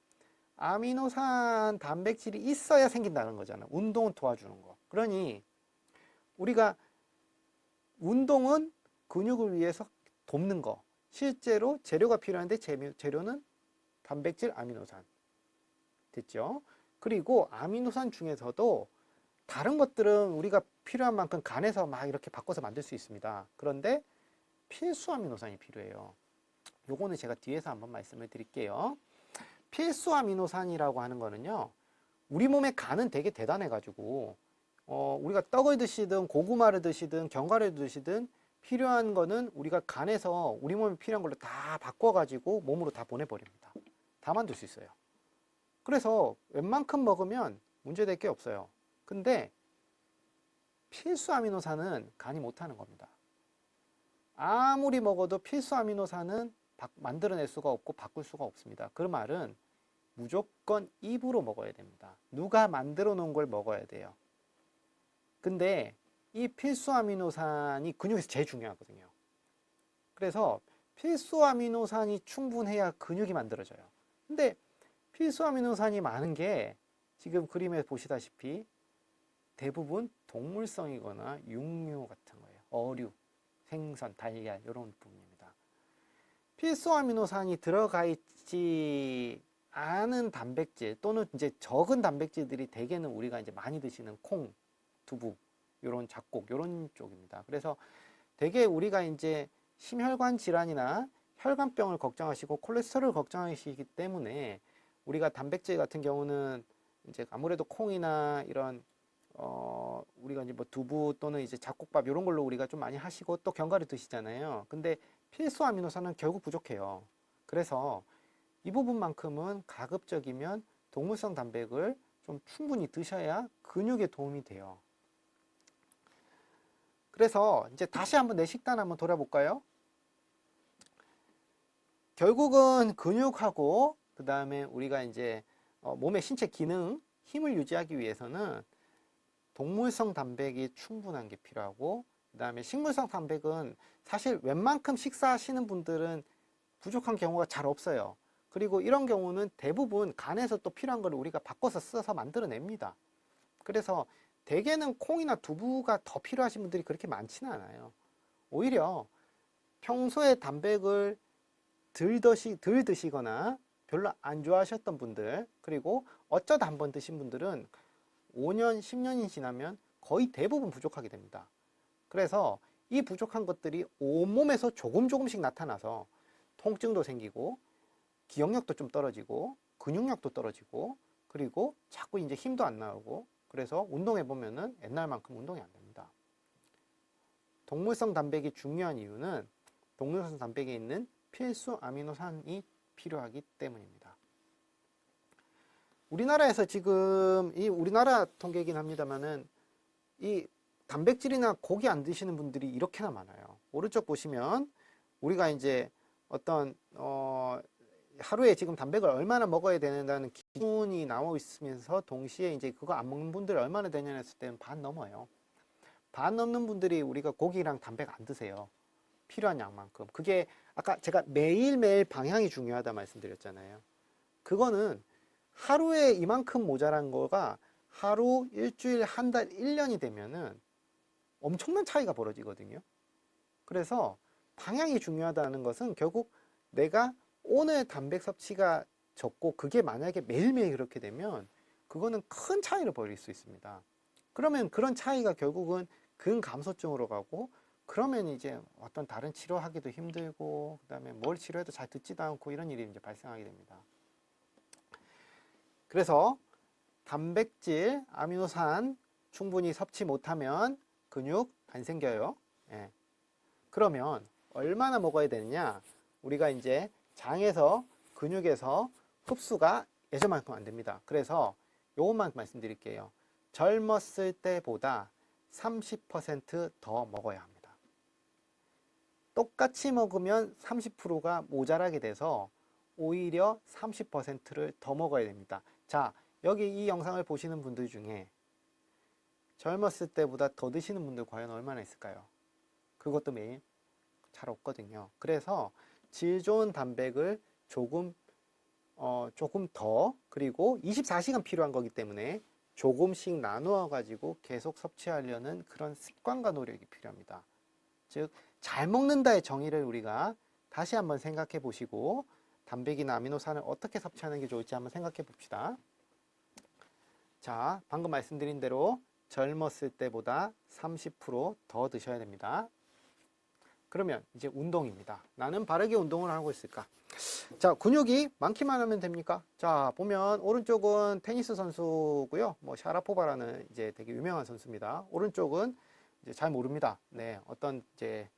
아미노산 단백질이 있어야 생긴다는 거잖아. 운동은 도와주는 거. 그러니 우리가 운동은 근육을 위해서 돕는 거. 실제로 재료가 필요한데 재료는 단백질, 아미노산. 됐죠? 그리고 아미노산 중에서도 다른 것들은 우리가 필요한 만큼 간에서 막 이렇게 바꿔서 만들 수 있습니다. 그런데 필수 아미노산이 필요해요. 요거는 제가 뒤에서 한번 말씀을 드릴게요. 필수 아미노산이라고 하는 거는요, 우리 몸의 간은 되게 대단해가지고, 우리가 떡을 드시든 고구마를 드시든 견과류를 드시든 필요한 거는 우리가 간에서 우리 몸에 필요한 걸로 다 바꿔가지고 몸으로 다 보내버립니다. 다 만들 수 있어요. 그래서 웬만큼 먹으면 문제될 게 없어요. 근데 필수 아미노산은 간이 못하는 겁니다. 아무리 먹어도 필수 아미노산은 만들어낼 수가 없고 바꿀 수가 없습니다. 그 말은 무조건 입으로 먹어야 됩니다. 누가 만들어 놓은 걸 먹어야 돼요. 근데 이 필수 아미노산이 근육에서 제일 중요하거든요. 그래서 필수 아미노산이 충분해야 근육이 만들어져요. 근데 필수 아미노산이 많은 게 지금 그림에 보시다시피 대부분 동물성이거나 육류 같은 거예요. 어류, 생선, 달걀 이런 부분입니다. 필수 아미노산이 들어가 있지 않은 단백질 또는 이제 적은 단백질들이 대개는 우리가 이제 많이 드시는 콩, 두부, 요런 잡곡, 요런 쪽입니다. 그래서 대개 우리가 이제 심혈관 질환이나 혈관병을 걱정하시고 콜레스테롤을 걱정하시기 때문에 우리가 단백질 같은 경우는 이제 아무래도 콩이나 이런 우리가 이제 뭐 두부 또는 이제 잡곡밥 이런 걸로 우리가 좀 많이 하시고 또 견과류 드시잖아요. 근데 필수 아미노산은 결국 부족해요. 그래서 이 부분만큼은 가급적이면 동물성 단백을 좀 충분히 드셔야 근육에 도움이 돼요. 그래서 이제 다시 한번 내 식단 한번 돌아볼까요? 결국은 근육하고 그 다음에 우리가 이제 몸의 신체 기능, 힘을 유지하기 위해서는 동물성 단백이 충분한 게 필요하고 그 다음에 식물성 단백은 사실 웬만큼 식사하시는 분들은 부족한 경우가 잘 없어요. 그리고 이런 경우는 대부분 간에서 또 필요한 걸 우리가 바꿔서 써서 만들어냅니다. 그래서 대개는 콩이나 두부가 더 필요하신 분들이 그렇게 많지는 않아요. 오히려 평소에 단백을 덜 드시거나 별로 안 좋아하셨던 분들, 그리고 어쩌다 한번 드신 분들은 5년, 10년이 지나면 거의 대부분 부족하게 됩니다. 그래서 이 부족한 것들이 온몸에서 조금씩 나타나서 통증도 생기고 기억력도 좀 떨어지고 근육력도 떨어지고 그리고 자꾸 이제 힘도 안 나오고 그래서 운동해 보면은 옛날만큼 운동이 안 됩니다. 동물성 단백이 중요한 이유는 동물성 단백에 있는 필수 아미노산이 필요하기 때문입니다. 우리나라에서 지금 이 우리나라 통계이긴 합니다만은 이 단백질이나 고기 안 드시는 분들이 이렇게나 많아요. 오른쪽 보시면 우리가 이제 어떤 하루에 지금 단백을 얼마나 먹어야 되는다는 기준이 나와 있으면서 동시에 이제 그거 안 먹는 분들이 얼마나 되냐 했을 때는 반 넘어요. 반 넘는 분들이 우리가 고기랑 단백 안 드세요. 필요한 양만큼. 그게 아까 제가 매일매일 방향이 중요하다 말씀드렸잖아요. 그거는 하루에 이만큼 모자란 거가 하루, 일주일, 한 달, 1년이 되면은 엄청난 차이가 벌어지거든요. 그래서 방향이 중요하다는 것은 결국 내가 오늘 단백 섭취가 적고 그게 만약에 매일매일 그렇게 되면 그거는 큰 차이를 벌일 수 있습니다. 그러면 그런 차이가 결국은 근감소증으로 가고 그러면 이제 어떤 다른 치료하기도 힘들고 그다음에 뭘 치료해도 잘 듣지도 않고 이런 일이 이제 발생하게 됩니다. 그래서 단백질, 아미노산 충분히 섭취 못하면 근육 안 생겨요. 예. 그러면 얼마나 먹어야 되느냐? 우리가 이제 장에서 근육에서 흡수가 예전만큼 안 됩니다. 그래서 요것만 말씀드릴게요. 젊었을 때보다 30% 더 먹어야 합니다. 똑같이 먹으면 30%가 모자라게 돼서 오히려 30%를 더 먹어야 됩니다. 자, 여기 이 영상을 보시는 분들 중에 젊었을 때보다 더 드시는 분들 과연 얼마나 있을까요? 그것도 매일 잘 없거든요. 그래서 질 좋은 단백을 조금 더, 그리고 24시간 필요한 거기 때문에 조금씩 나누어 가지고 계속 섭취하려는 그런 습관과 노력이 필요합니다. 즉, 잘 먹는다의 정의를 우리가 다시 한번 생각해 보시고 단백이나 아미노산을 어떻게 섭취하는 게 좋을지 한번 생각해 봅시다. 자, 방금 말씀드린 대로 젊었을 때보다 30% 더 드셔야 됩니다. 그러면 이제 운동입니다. 나는 바르게 운동을 하고 있을까? 자, 근육이 많기만 하면 됩니까? 자, 보면 오른쪽은 테니스 선수고요. 뭐 샤라포바라는 이제 되게 유명한 선수입니다. 오른쪽은 이제 잘 모릅니다. 네, 어떤 이제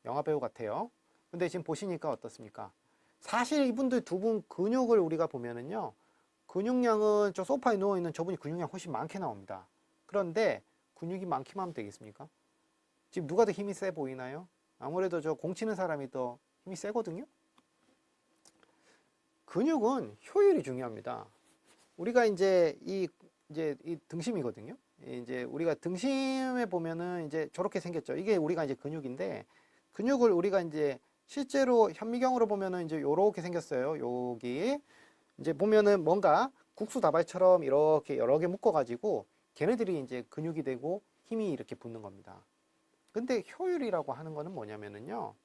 영화 배우 같아요. 근데 지금 보시니까 어떻습니까? 사실 이분들 두 분 근육을 우리가 보면은요, 근육량은 저 소파에 누워 있는 저분이 근육량 훨씬 많게 나옵니다. 그런데 근육이 많기만 하면 되겠습니까? 지금 누가 더 힘이 세 보이나요? 아무래도 저 공 치는 사람이 더 힘이 세거든요. 근육은 효율이 중요합니다. 우리가 이제 이 등심이거든요. 이제 우리가 등심에 보면은 이제 저렇게 생겼죠. 이게 우리가 이제 근육인데, 근육을 우리가 이제 실제로 현미경으로 보면은 이제 요렇게 생겼어요. 여기 이제 보면은 뭔가 국수 다발처럼 이렇게 여러 개 묶어가지고 걔네들이 이제 근육이 되고 힘이 이렇게 붙는 겁니다. 근데 효율이라고 하는 거는 뭐냐면은요,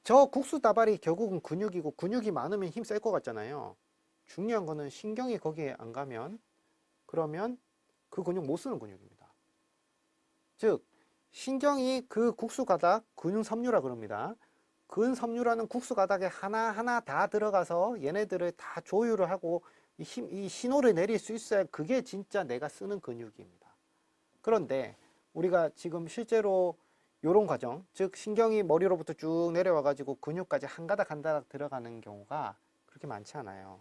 저 국수 다발이 결국은 근육이고 근육이 많으면 힘 셀 것 같잖아요. 중요한 거는 신경이 거기에 안 가면, 그러면 그 근육 못 쓰는 근육입니다. 즉, 신경이 그 국수 가닥 근섬유라 그럽니다. 근섬유라는 국수 가닥에 하나하나 다 들어가서 얘네들을 다 조율을 하고 이 신호를 내릴 수 있어야 그게 진짜 내가 쓰는 근육입니다. 그런데 우리가 지금 실제로 이런 과정, 즉 신경이 머리로부터 쭉 내려와 가지고 근육까지 한 가닥 한 가닥 들어가는 경우가 그렇게 많지 않아요.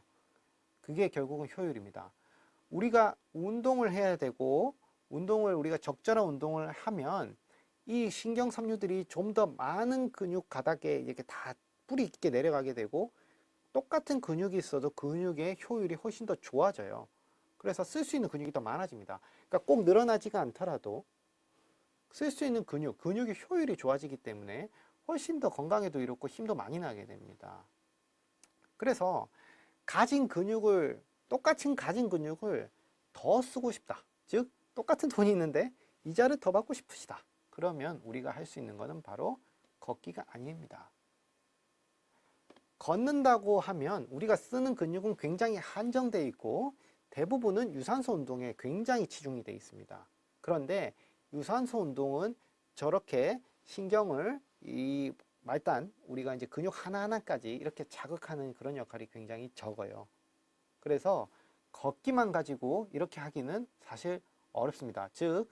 그게 결국은 효율입니다. 우리가 운동을 해야 되고, 운동을 우리가 적절한 운동을 하면 이 신경 섬유들이 좀 더 많은 근육 가닥에 이렇게 다 뿌리 있게 내려가게 되고, 똑같은 근육이 있어도 근육의 효율이 훨씬 더 좋아져요. 그래서 쓸 수 있는 근육이 더 많아집니다. 그러니까 꼭 늘어나지가 않더라도 쓸 수 있는 근육의 효율이 좋아지기 때문에 훨씬 더 건강에도 이롭고 힘도 많이 나게 됩니다. 그래서 똑같이 가진 근육을 더 쓰고 싶다. 즉, 똑같은 돈이 있는데 이자를 더 받고 싶으시다. 그러면 우리가 할 수 있는 것은 바로 걷기가 아닙니다. 걷는다고 하면 우리가 쓰는 근육은 굉장히 한정되어 있고 대부분은 유산소 운동에 굉장히 치중이 되어 있습니다. 그런데 유산소 운동은 저렇게 신경을 이 말단, 우리가 이제 근육 하나하나까지 이렇게 자극하는 그런 역할이 굉장히 적어요. 그래서 걷기만 가지고 이렇게 하기는 사실 어렵습니다. 즉,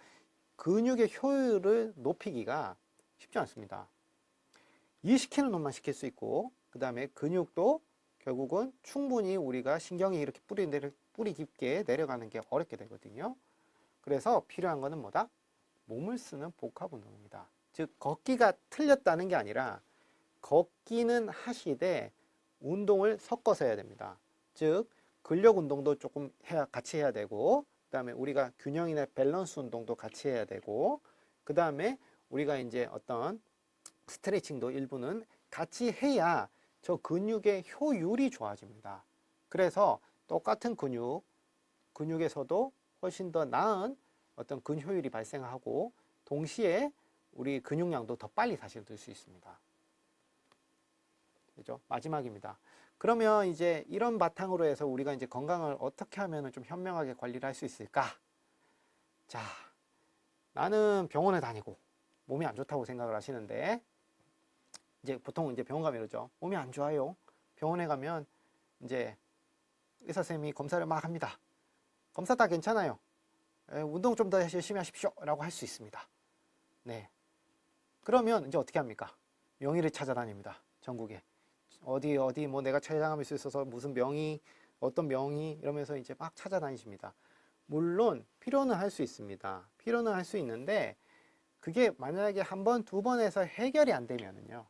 근육의 효율을 높이기가 쉽지 않습니다. 일시키는 놈만 시킬 수 있고, 그 다음에 근육도 결국은 충분히 우리가 신경이 이렇게 뿌리 깊게 내려가는 게 어렵게 되거든요. 그래서 필요한 거는 뭐다? 몸을 쓰는 복합 운동입니다. 즉, 걷기가 틀렸다는 게 아니라 걷기는 하시되 운동을 섞어서 해야 됩니다. 즉, 근력 운동도 조금 같이 해야 되고, 그 다음에 우리가 균형이나 밸런스 운동도 같이 해야 되고, 그 다음에 우리가 이제 어떤 스트레칭도 일부는 같이 해야 저 근육의 효율이 좋아집니다. 그래서 똑같은 근육에서도 훨씬 더 나은 어떤 근효율이 발생하고 동시에 우리 근육량도 더 빨리 사실 들 수 있습니다. 그죠? 마지막입니다. 그러면 이제 이런 바탕으로 해서 우리가 이제 건강을 어떻게 하면 좀 현명하게 관리를 할 수 있을까? 자, 나는 병원에 다니고 몸이 안 좋다고 생각을 하시는데, 이제 보통 이제 병원 가면 이러죠. 몸이 안 좋아요. 병원에 가면 이제 의사 선생님이 검사를 막 합니다. 검사 다 괜찮아요. 운동 좀 더 열심히 하십시오. 라고 할 수 있습니다. 네. 그러면 이제 어떻게 합니까? 명의를 찾아다닙니다. 전국에. 어디 뭐 내가 촬영할 수 있어서 무슨 명의, 어떤 명의 이러면서 이제 막 찾아다니십니다. 물론 필요는 할 수 있습니다. 필요는 할 수 있는데 그게 만약에 한 번, 두 번에서 해결이 안 되면은요.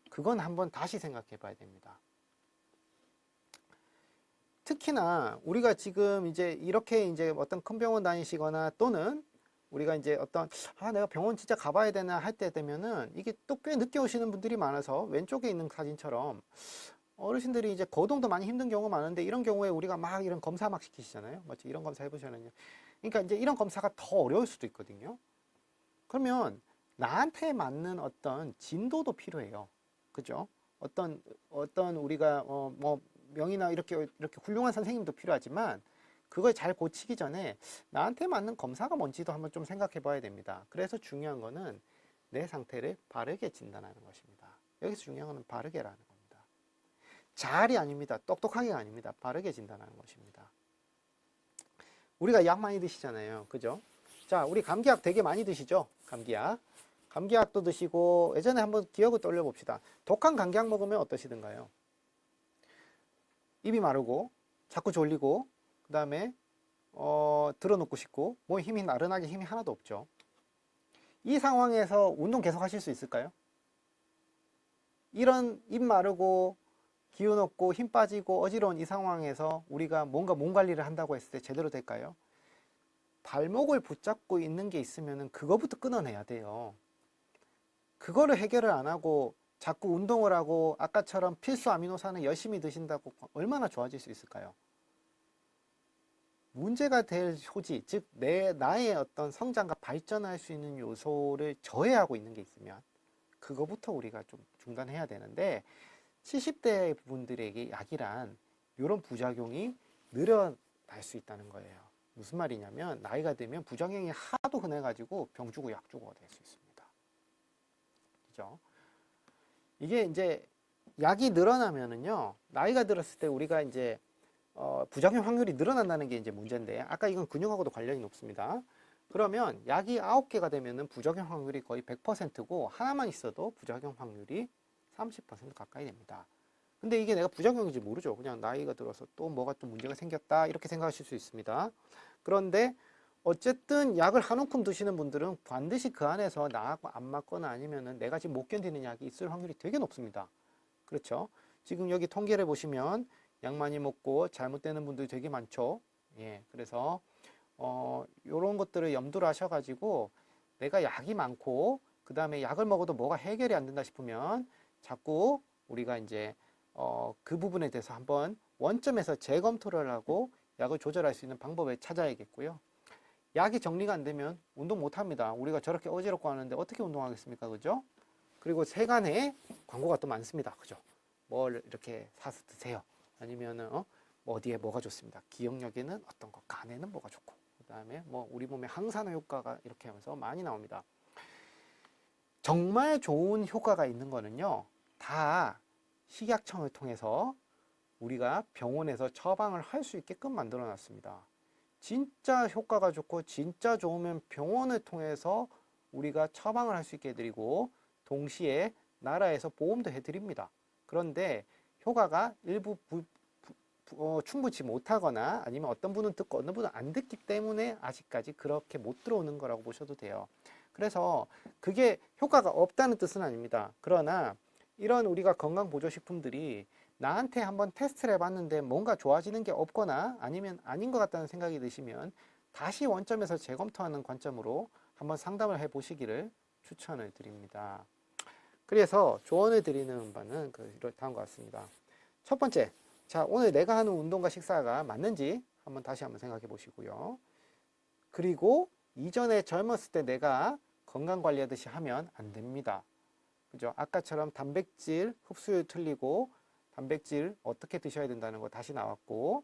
그건 한번 다시 생각해 봐야 됩니다. 특히나 우리가 지금 이제 이렇게 이제 어떤 큰 병원 다니시거나 또는 우리가 이제 어떤 내가 병원 진짜 가봐야 되나 할 때 되면은 이게 또 꽤 늦게 오시는 분들이 많아서 왼쪽에 있는 사진처럼 어르신들이 이제 거동도 많이 힘든 경우가 많은데 이런 경우에 우리가 막 이런 검사 막 시키시잖아요. 맞죠? 이런 검사 해보시면요. 그러니까 이제 이런 검사가 더 어려울 수도 있거든요. 그러면 나한테 맞는 어떤 진도도 필요해요. 그죠? 어떤 우리가 뭐 명의나 이렇게 훌륭한 선생님도 필요하지만 그걸 잘 고치기 전에 나한테 맞는 검사가 뭔지도 한번 좀 생각해 봐야 됩니다. 그래서 중요한 거는 내 상태를 바르게 진단하는 것입니다. 여기서 중요한 거는 바르게라는 겁니다. 잘이 아닙니다. 똑똑하게가 아닙니다. 바르게 진단하는 것입니다. 우리가 약 많이 드시잖아요. 그죠? 자, 우리 감기약 되게 많이 드시죠? 감기약. 감기약도 드시고 예전에 한번 기억을 떠올려 봅시다. 독한 감기약 먹으면 어떠시던가요? 입이 마르고 자꾸 졸리고 그 다음에 들어눕고 싶고 몸에 힘이 나른하게 힘이 하나도 없죠. 이 상황에서 운동 계속 하실 수 있을까요? 이런 입 마르고 기운 없고 힘 빠지고 어지러운 이 상황에서 우리가 뭔가 몸 관리를 한다고 했을 때 제대로 될까요? 발목을 붙잡고 있는 게 있으면 그거부터 끊어내야 돼요. 그거를 해결을 안 하고 자꾸 운동을 하고 아까처럼 필수 아미노산을 열심히 드신다고 얼마나 좋아질 수 있을까요? 문제가 될 효지, 즉 나의 어떤 성장과 발전할 수 있는 요소를 저해하고 있는 게 있으면 그거부터 우리가 좀 중단해야 되는데 70대 분들에게 약이란 이런 부작용이 늘어날 수 있다는 거예요. 무슨 말이냐면 나이가 들면 부작용이 하도 흔해가지고 병 주고 약 주고가 될 수 있습니다. 그죠? 이게 이제 약이 늘어나면은요 나이가 들었을 때 우리가 이제 부작용 확률이 늘어난다는 게 이제 문제인데 아까 이건 근육하고도 관련이 높습니다. 그러면 약이 9개가 되면은 부작용 확률이 거의 100%고 하나만 있어도 부작용 확률이 30% 가까이 됩니다. 근데 이게 내가 부작용인지 모르죠. 그냥 나이가 들어서 또 뭐가 좀 문제가 생겼다 이렇게 생각하실 수 있습니다. 그런데 어쨌든 약을 한 움큼 드시는 분들은 반드시 그 안에서 나하고 안 맞거나 아니면은 내가 지금 못 견디는 약이 있을 확률이 되게 높습니다. 그렇죠? 지금 여기 통계를 보시면 약 많이 먹고 잘못되는 분들이 되게 많죠. 예, 그래서 요런 것들을 염두를 하셔가지고 내가 약이 많고 그 다음에 약을 먹어도 뭐가 해결이 안 된다 싶으면 자꾸 우리가 이제 그 부분에 대해서 한번 원점에서 재검토를 하고 약을 조절할 수 있는 방법을 찾아야겠고요. 약이 정리가 안 되면 운동 못 합니다. 우리가 저렇게 어지럽고 하는데 어떻게 운동하겠습니까? 그죠? 그리고 세간에 광고가 또 많습니다. 그죠? 뭘 이렇게 사서 드세요. 아니면은 뭐 어디에 뭐가 좋습니다. 기억력에는 어떤 거, 간에는 뭐가 좋고, 그 다음에 뭐 우리 몸에 항산화 효과가 이렇게 하면서 많이 나옵니다. 정말 좋은 효과가 있는 거는요, 다 식약청을 통해서 우리가 병원에서 처방을 할 수 있게끔 만들어 놨습니다. 진짜 효과가 좋고 진짜 좋으면 병원을 통해서 우리가 처방을 할 수 있게 해드리고 동시에 나라에서 보험도 해드립니다. 그런데 효과가 일부 충분치 못하거나 아니면 어떤 분은 듣고 어떤 분은 안 듣기 때문에 아직까지 그렇게 못 들어오는 거라고 보셔도 돼요. 그래서 그게 효과가 없다는 뜻은 아닙니다. 그러나 이런 우리가 건강보조식품들이 나한테 한번 테스트를 해봤는데 뭔가 좋아지는 게 없거나 아니면 아닌 것 같다는 생각이 드시면 다시 원점에서 재검토하는 관점으로 한번 상담을 해보시기를 추천을 드립니다. 그래서 조언을 드리는 바는 다음과 같습니다. 첫 번째, 자, 오늘 내가 하는 운동과 식사가 맞는지 다시 한번 생각해 보시고요. 그리고 이전에 젊었을 때 내가 건강 관리하듯이 하면 안 됩니다. 그죠? 아까처럼 단백질 흡수율 틀리고 단백질 어떻게 드셔야 된다는 거 다시 나왔고,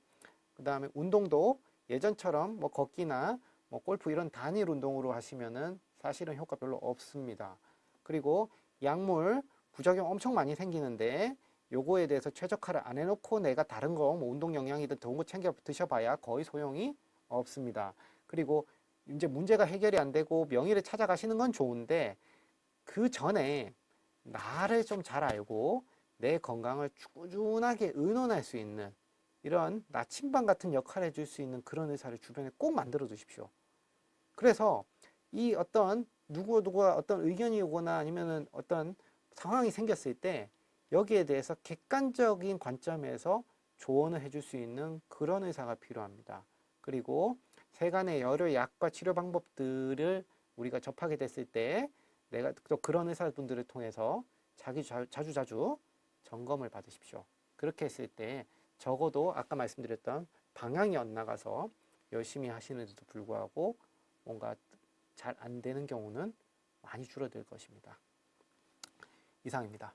그 다음에 운동도 예전처럼 뭐 걷기나 뭐 골프 이런 단일 운동으로 하시면은 사실은 효과 별로 없습니다. 그리고 약물 부작용 엄청 많이 생기는데 요거에 대해서 최적화를 안 해놓고 내가 다른 거 뭐 운동 영양이든 좋은 거 챙겨 드셔봐야 거의 소용이 없습니다. 그리고 이제 문제가 해결이 안 되고 명의를 찾아가시는 건 좋은데 그 전에 나를 좀 잘 알고 내 건강을 꾸준하게 의논할 수 있는 이런 나침반 같은 역할을 해줄 수 있는 그런 의사를 주변에 꼭 만들어 두십시오. 그래서 이 어떤 누구가 어떤 의견이 오거나 아니면은 어떤 상황이 생겼을 때 여기에 대해서 객관적인 관점에서 조언을 해줄 수 있는 그런 의사가 필요합니다. 그리고 세간의 여러 약과 치료 방법들을 우리가 접하게 됐을 때 내가 또 그런 의사분들을 통해서 자주 점검을 받으십시오. 그렇게 했을 때 적어도 아까 말씀드렸던 방향이 엇나가서 열심히 하시는데도 불구하고 뭔가 잘 안 되는 경우는 많이 줄어들 것입니다. 이상입니다.